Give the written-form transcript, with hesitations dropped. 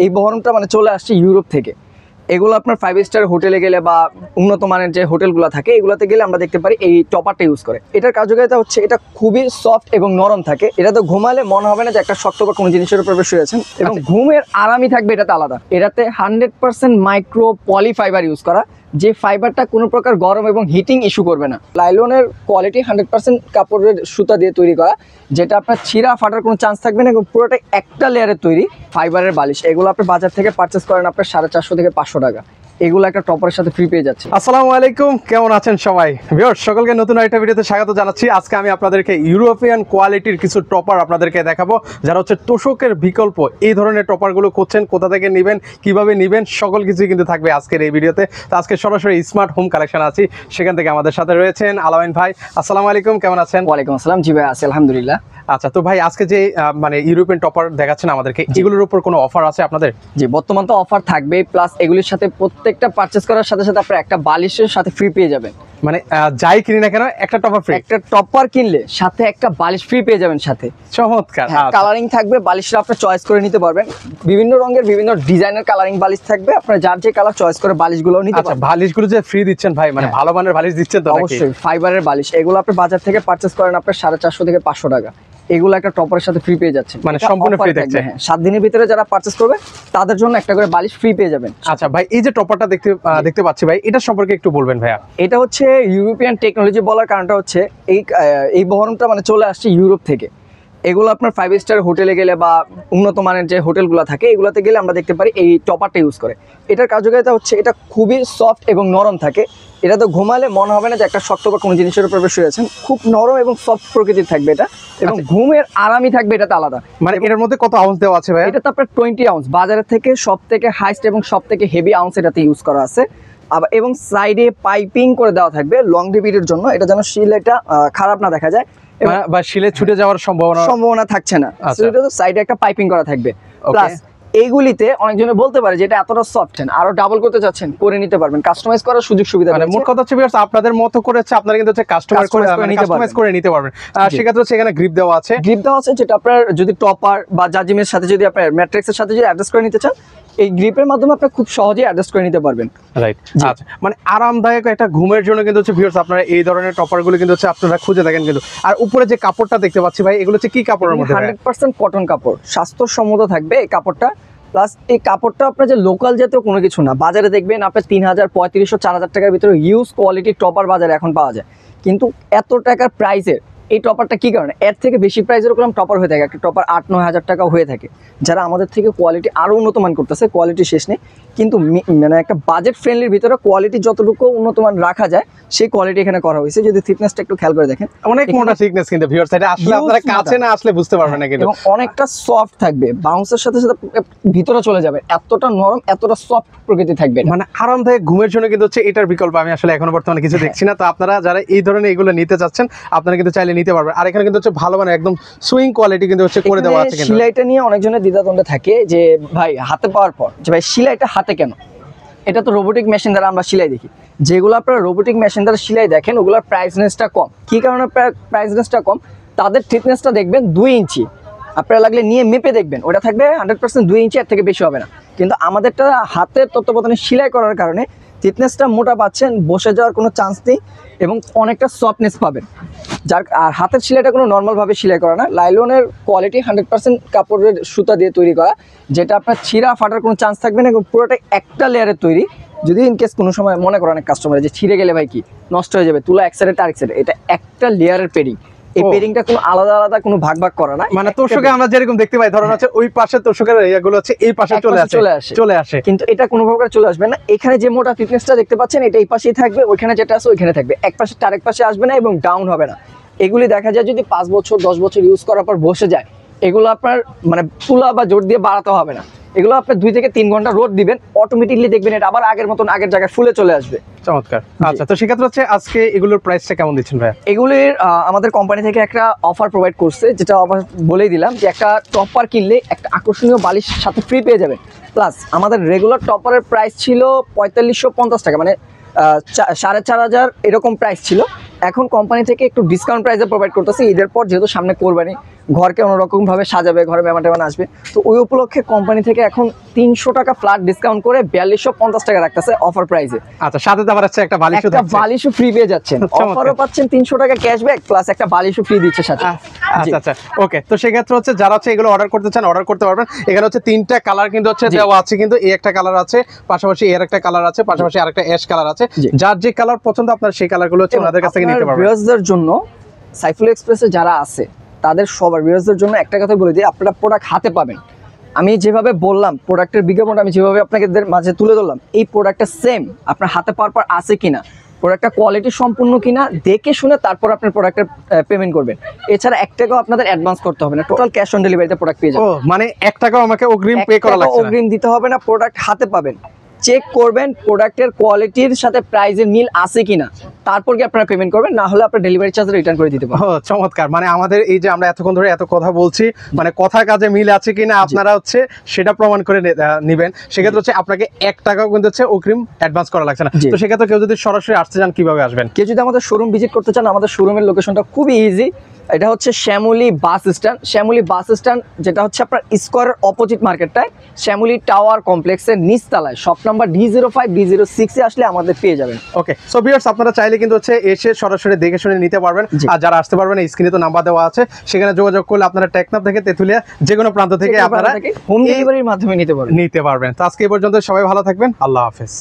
এই বহরমটা মানে চলে আসছে ইউরোপ থেকে। এগুলো আপনার 5 স্টার হোটেলে গেলে বা উন্নত মানের যে হোটেলগুলো থাকে এগুলোতে গেলে আমরা দেখতে পারি এই টপারটা ইউজ করে। এটার কার্যকারিতা হচ্ছে এটা খুবই সফট এবং নরম থাকে। এটা তো ঘুমালে মনে হবে না যে একটা শক্ত বা কোনো জিনিসের উপর শুয়েছেন, এবং ঘুমের আরামই থাকবে এটাতে আলাদা। এটাতে 100% মাইক্রো পলি ফাইবার ইউজ করা, যে ফাইবারটা কোনো প্রকার গরম এবং হিটিং ইস্যু করবে না। লাইলনের কোয়ালিটি 100% কাপড়ের সুতা দিয়ে তৈরি করা, যেটা আপনার ছিঁড়া ফাটার কোনো চান্স থাকবে না, এবং পুরোটাই একটা লেয়ারের তৈরি ফাইবারের বালিশ। এগুলো আপনি বাজার থেকে পারচেস করেন আপনার 450 থেকে 500 টাকা। এগুলো একটা টপারের সাথে ফ্রি পেয়ে যাচ্ছে। আসসালামু আলাইকুম, কেমন আছেন সবাই? ভিউয়ার্স সকলকে নতুন একটা ভিডিওতে স্বাগত জানাচ্ছি। আজকে আমি আপনাদেরকে ইউরোপিয়ান কোয়ালিটির কিছু টপার আপনাদেরকে দেখাবো, যারা হচ্ছে তোশকের বিকল্প। এই ধরনের টপারগুলো খুঁজছেন, কোথা থেকে নেবেন, কিভাবে নেবেন, সকল কিছুই কিন্তু থাকবে আজকের এই ভিডিওতে। তো আজকে সরাসরি স্মার্ট হোম কালেকশন আছি, সেখান থেকে আমাদের সাথে রয়েছেন আলামিন ভাই। আসসালামু আলাইকুম, কেমন আছেন? ওয়ালাইকুম আসসালাম। জি ভাই, আছি আলহামদুলিল্লাহ। আচ্ছা, তো ভাই আজকে যে মানে ইউরোপিয়ান টপার দেখাচ্ছেন আমাদেরকে, এগুলোর উপর কোনো অফার আছে আপনাদের? জি, বর্তমান তো অফার থাকবে, প্লাস এগুলির সাথে প্রত্যেকটা পারচেস করার সাথে সাথে আপনার একটা বালিশের সাথে ফ্রি পেয়ে যাবেন। মানে যাই কিনি না কেন একটা টপার ফ্রি? একটা টপার কিনলে সাথে একটা বালিশ ফ্রি পেয়ে যাবেন সাথে। চমৎকার। কালারিং থাকবে, বালিশটা আপনি চয়েস করে নিতে পারবেন। বিভিন্ন রঙের বিভিন্ন ডিজাইনের কালারিং বালিশ থাকবে, আপনার যার যে কালার চয়েস করে বালিশগুলো নিতে পারবেন। বালিশগুলো যে ফ্রি দিচ্ছেন ভাই, মানে ভালো মানের বালিশ দিচ্ছেন তো? অবশ্যই ফাইবারের বালিশ। এগুলো আপনি বাজার থেকে পারচেস করেন আপনার 450 থেকে 500 টাকা। এগুলো একটা টপারের সাথে ফ্রি পেয়ে যাচ্ছে, মানে সম্পূর্ণ ফ্রি থাকছে। হ্যাঁ, 7 দিনের ভিতরে যারা পারচেস করবে তাদের জন্য একটা করে বালিশ ফ্রি পেয়ে যাবেন। আচ্ছা ভাই, এই যে টপারটা দেখতে পাচ্ছি ভাই, এটা সম্পর্কে একটু বলবেন ভাইয়া। এটা হচ্ছে ইউরোপিয়ান টেকনোলজি বলার কারণটা হচ্ছে এই বহরমটা মানে চলে আসছে ইউরোপ থেকে। এগুলো আপনার 5 স্টার হোটেলে গেলে বা উন্নত মানের যে হোটেলগুলো থাকে এগুলোতে গেলে আমরা দেখতে পারি এই টপারটা ইউজ করে। এটার কার্যকারিতা হচ্ছে এটা খুবই সফট এবং নরম থাকে। এটা তো ঘুমালে মনে হবে না যে একটা শক্ত বা কোনো জিনিসের উপর শুয়েছেন। খুব নরম এবং সফট প্রকৃতির থাকবে এটা, এবং ঘুমের আরামই থাকবে এটাতে আলাদা। মানে এটার মধ্যে কত আউন্স দেওয়া আছে ভাই? এটা তো আপনার 20 আউন্স বাজারের থেকে সব থেকে হাইস্ট এবং সব থেকে হেভি আউন্স এটাতে ইউজ করা আছে। আবার এবং সাইডে পাইপিং করে দেওয়া থাকবে লং ডিভিডির জন্য, এটা যেন শিলটা খারাপ না দেখা যায় বা শিলে ছুটে যাওয়ার সম্ভাবনা থাকছে না। সাইডে একটা পাইপিং করা থাকবে। প্লাস এইগুলিতে অনেকজনে বলতে পারে যে এটা এতটা সফট, আরো ডাবল করতে চাচ্ছেন করে নিতে পারবেন, কাস্টমাইজ করার সুযোগ সুবিধা। মানে মোট কথা হচ্ছে ভিউয়ার্স, আপনাদের মতো করেছে আপনারা কিন্তু হচ্ছে কাস্টমাইজ করে নিতে পারবেন। সেক্ষেত্রে হচ্ছে এখানে গ্রিপ দেওয়া আছে, যেটা আপনার যদি টপার বা জাজিমের সাথে যদি আপনার ম্যাট্রিক্সের সাথে যদি অ্যাডজাস্ট করে নিতে চান, এই গ্রিপের মাধ্যমে আপনি খুব সহজেই অ্যাডজাস্ট করে নিতে পারবেন। রাইট। আচ্ছা, মানে আরামদায়ক একটা ঘুমের জন্য কিন্তু হচ্ছে ভিউয়ার্স আপনারা এই ধরনের টপারগুলো কিন্তু হচ্ছে আপনারা খুঁজে থাকেন কিন্তু। আর উপরে যে কাপড়টা দেখতে পাচ্ছি ভাই, এগুলো হচ্ছে কি কাপড়ের মধ্যে? 100% কটন কাপড়, স্বাস্থ্যসম্মত থাকবে এই কাপড়টা। প্লাস এই কাপড়টা আপনার যে লোকাল জাতীয় কোনো কিছু না। বাজারে দেখবেন আপনার 3000, 3500, 4000 টাকার ভিতরে হিউজ কোয়ালিটির টপার বাজারে এখন পাওয়া যায়, কিন্তু এত টাকার প্রাইসের এই টপারটা কি কারণে? এর থেকে বেশি প্রাইসের কোনো টপার হয়ে থাকে, একটা টপার 8-9 হাজার টাকা হয়ে থাকে। যারা আমাদের থেকে কোয়ালিটি আরও উন্নত মান করতেছে, কোয়ালিটি শেষ নেই, কিন্তু মানে একটা বাজেট ফ্রেন্ডলির ভিতরে কোয়ালিটি যতটুকু উন্নত মান রাখা যায় সেই কোয়ালিটি এখানে করা হয়েছে। যদি থিকনেসটা একটু খেয়াল করে দেখেন, অনেক মোটা থিকনেস কিন্তু ভিউয়ার্স, এটা আসলে আপনারা কাছে না আসলে বুঝতে পারবেন না কিন্তু। এবং অনেকটা সফট থাকবে, বাউন্সের সাথে সাথে ভিতরে চলে যাবে, এতটা নরম এতটা সফট প্রকৃতি থাকবে। মানে আরামদায়ক ঘুমের জন্য কিন্তু হচ্ছে এটার বিকল্প আমি আসলে এখনো বর্তমানে কিছু দেখছি না। তো আপনারা যারা এই ধরনের এগুলো নিতে চাচ্ছেন আপনারা কিন্তু চাইলে নিতে পারবেন। আর এখানে কিন্তু হচ্ছে ভালো মানে একদম সুইং কোয়ালিটি কিন্তু হচ্ছে করে দেওয়া আছে। সেলাইটা নিয়ে অনেকজনের দ্বিধাদ্বন্দ্ব থাকে যে ভাই হাতে পাওয়ার পর যে ভাই সেলাইটা হাতে কেন? এটা তো রোবোটিক মেশিন দ্বারা আমরা সেলাই দেখি। যেগুলো আপনারা রোবোটিক মেশিন দ্বারা সেলাই দেখেন ওগুলোর প্রাইস রেঞ্জটা কম। কি কারণে প্রাইস রেঞ্জটা কম? তাদের থিকনেসটা দেখবেন 2 ইঞ্চি, আপনারা লাগলে নিয়ে মেপে দেখবেন ওটা থাকবে 100% 2 ইঞ্চি, এর থেকে বেশি হবে না। কিন্তু আমাদেরটা হাতের তত্ত্বাবধানে সেলাই করার কারণে থিকনেসটা মোটা পাচ্ছেন, বসে যাওয়ার কোনো চান্স নেই এবং অনেকটা সফটনেস পাবেন। আর হাতের সেলাইটা কোনো নর্মালভাবে সেলাই করা না, লাইলনের কোয়ালিটি 100% কাপড়ের সুতা দিয়ে তৈরি করা, যেটা আপনার ছিঁড়া ফাটার কোনো চান্স থাকবে না, এবং পুরোটাই একটা লেয়ারের তৈরি। যদি ইনকেস কোনো সময় মনে করেন অনেক কাস্টমার যে ছিঁড়ে গেলে ভাই কি নষ্ট হয়ে যাবে, তুলা এক সাইডে আরেক সাইডে, এটা একটা লেয়ারের পেডিং। এই পেডিংটা কোনো আলাদা কোনো ভাগ করা না। মানে তোশকে আমরা যেরকম দেখতে পাই, ধরুন হচ্ছে ওই পাশে তোশকের এগুলো হচ্ছে এই পাশে চলে আসে, কিন্তু এটা কোনো প্রকার চলে আসবে না। এখানে যে মোটা থিকনেসটা দেখতে পাচ্ছেন এটা এই পাশেই থাকবে, ওইখানে যেটা আছে ওইখানে থাকবে, এক পাশে আরেক পাশে আসবে না এবং ডাউন হবে না। এগুলি দেখা যায় যদি 5 বছর 10 বছর ইউজ করার পর বসে যায়, এগুলো আপনার মানে তুলা বা জোর দিয়ে বাড়াতে হবে না। এগুলো আপনি 2 থেকে 3 ঘন্টা রোদ দিবেন, অটোমেটিকলি দেখবেন এটা আবার আগের মতন আগের জায়গায় ফুলে চলে আসবে। চমৎকার। আচ্ছা, তো সেক্ষেত্রে হচ্ছে আজকে এগুলোর প্রাইসটা কেমন দিচ্ছেন ভাই? এগুলির আমাদের কোম্পানি থেকে একটা অফার প্রোভাইড করছে, যেটা অফার বলেই দিলাম যে একটা টপার কিনলে একটা আকর্ষণীয় বালিশ সাথে ফ্রি পেয়ে যাবেন। প্লাস আমাদের রেগুলার টপারের প্রাইস ছিল 4550 টাকা, মানে 4500 এরকম প্রাইস ছিল। এখন কোম্পানি থেকে একটু ডিসকাউন্ট প্রাইসে প্রোভাইড করতেছে ঈদের পর, যেহেতু সামনে কোরবানি, ঘরকে অন্যরকম ভাবে সাজাবে, ঘরে মেহমান টেমান আসবে, তো ওই উপলক্ষে কোম্পানি থেকে এখন 300 টাকা ফ্ল্যাট ডিসকাউন্ট করে 4250 টাকা রাখতেছে অফার প্রাইসে। আচ্ছা, সাথে তো আবার হচ্ছে একটা বালিশও একটা থাকছে। বালিশও ফ্রি পেয়ে যাচ্ছেন, চমৎকার। অফারও পাচ্ছেন 300 টাকা ক্যাশব্যাক প্লাস একটা বালিশও ফ্রি দিচ্ছে সাথে। আচ্ছা আচ্ছা, ওকে। তো সেক্ষেত্রে হচ্ছে যারা হচ্ছে এগুলো অর্ডার করতে চান অর্ডার করতে পারবেন। এখানে হচ্ছে 3টা কালার কিন্তু হচ্ছে জি। দেওয়া আছে, কিন্তু এই একটা কালার আছে, পাশাপাশি এর একটা কালার আছে, পাশাপাশি আরেকটা অ্যাশ কালার আছে। জি। যার যে কালার পছন্দ আপনার সেই কালারগুলো হচ্ছে ওনাদের কাছ থেকে নিতে পারবেন। ভিউয়ার্সদের জন্য সাইফুল এক্সপ্রেসে যারা আছে তাদের সবার ভিউয়ার্সদের জন্য একটা কথা বলে দিই, আপনারা প্রোডাক্ট হাতে পাবেন। আমি যেভাবে বললাম প্রোডাক্টের বিজ্ঞাপন আমি যেভাবে আপনাদের মাঝে তুলে ধরলাম, এই প্রোডাক্টটা সেম আপনার হাতে পাওয়ার পর আছে কিনা, প্রোডাক্টটা কোয়ালিটি সম্পূর্ণ কিনা দেখে শুনে তারপর আপনার প্রোডাক্টের পেমেন্ট করবেন। এছাড়া 1 টাকাও আপনাদের অ্যাডভান্স করতে হবে না, টোটাল ক্যাশ অন ডেলিভারিতে প্রোডাক্ট পেয়ে ও যাবেন। মানে 1 টাকাও আমাকে অগ্রিম 1 পে করা টাকাও লাগছে না। অগ্রিম দিতে হবে না, প্রোডাক্ট হাতে পাবেন, চেক করবেন প্রোডাক্টের কোয়ালিটির সাথে প্রাইসের মিল আছে কিনা, তারপর কি আপনারা পেমেন্ট করবেন, না হলে আপনার ডেলিভারি চার্জ রিটার্ন করে দিতে পারবেন। ও চমৎকার। মানে আমাদের এই যে আমরা এতক্ষণ ধরে এত কথা বলছি, মানে কথা কাজে মিল আছে কিনা আপনারা হচ্ছে সেটা প্রমাণ করে নেবেন। সেক্ষেত্রে হচ্ছে আপনাকে 1 টাকাও কিন্তু হচ্ছে অগ্রিম অ্যাডভান্স করা লাগছে না। জি। তো সেক্ষেত্রে কেউ যদি সরাসরি আসতে চান কিভাবে আসবেন? কেউ যদি আমাদের শোরুম ভিজিট করতে চান, আমাদের শোরুমের লোকেশনটা খুবই ইজি। এটা হচ্ছে Shyamoli bus stand, Shyamoli bus stand যেটা হচ্ছে আপনার স্কোয়ারের অপোজিট মার্কেটটায়, শ্যামলী টাওয়ার কমপ্লেক্সের নিচতলায়, শপ নাম্বার D05 D06 এ আসলে আমাদের পেয়ে যাবেন। ওকে, সো ভিউয়ার্স আপনারা চাইলে কিন্তু হচ্ছে এসে সরাসরি দেখে শুনে নিতে পারবেন। জি। আর যারা আসতে পারবেন স্ক্রিনে তো নাম্বার দেওয়া আছে, সেখানে যোগাযোগ করলে আপনারা টেকনাফ থেকে তেতুলিয়া যে কোনো প্রান্ত থেকে আপনারা হোম ডেলিভারির মাধ্যমে নিতে পারবেন। নিতে পারবেন। তো আজকে এই পর্যন্ত সবাই ভালো থাকবেন, আল্লাহ হাফেজ।